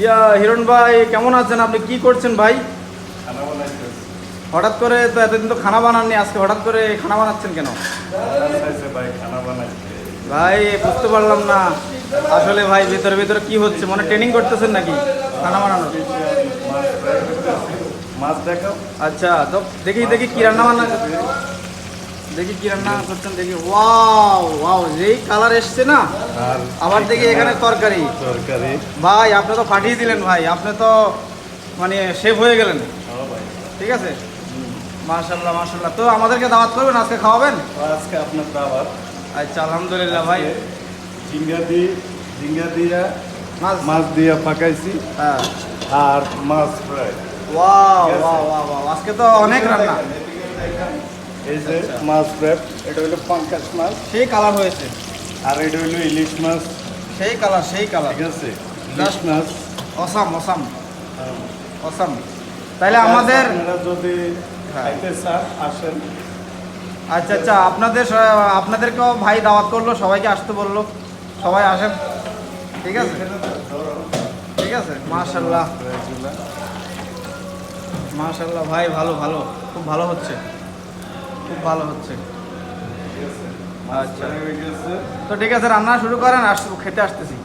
ইয়া হিরণ ভাই কেমন আছেন? আপনি কি করছেন ভাই? খানা বানাইতেছি। হঠাৎ করে তো এতদিন তো খানা বানাননি, আজকে হঠাৎ করে খানা বানাচ্ছেন কেন? ভাই খানা বানাইতে। ভাই বুঝতে পারলাম না আসলে ভাই, ভেতরে ভেতরে কি হচ্ছে? মনে ট্রেনিং করতেছেন নাকি খানা বানানোর? মাছ দেখাও। আচ্ছা, তো দেখি দেখি কি রান্না বান্না, দেখি কি রান্না করছেন দেখি। ওয়াও ওয়াও, যেই কালার এসছে না, আর আবার দেখি এখানে তরকারি। তরকারি। ভাই আপনি তো পাঠিয়ে দিলেন ভাই, আপনি তো মানে শেফ হয়ে গেলেন। ভাই ঠিক আছে, মাশাল্লাহ মাশাল্লাহ। তো আমাদেরকে দাওয়াত করবেন, আজকে খাওয়াবেন? আজকে আপনার দাওয়াত। আচ্ছা আলহামদুলিল্লাহ ভাই। ঝিঙ্গা দিয়া মাছ, মাছ দিয়া পাকাইছি হ্যাঁ। আর মাছ fry. Wow wow wow wow, আজকে তো অনেক রান্না। এই যে মাছ ফ্রাই, এটা হলো পাঙ্কাশ মাছ। সেই কালার হয়েছে, আর এটা হলো ইলিশ মাছ। সেই কালার সেই কালার। ঠিক আছে, ইলিশ মাছ। Awesome awesome awesome. তাহলে আমাদের আপনারা যদি হ্যাঁ। খাইতে চান আসেন। আচ্ছা আচ্ছা, আপনাদেরকেও ভাই দাওয়াত করলো, সবাইকে আসতে বললো, সবাই আসেন। ঠিক আছে ঠিক আছে, মাশাল্লাহ মাশাল্লাহ ভাই, ভালো ভালো, খুব ভালো হচ্ছে, খুব ভালো হচ্ছে। আচ্ছা, তো ঠিক আছে, রান্না শুরু করেন, খেতে আসতেছি।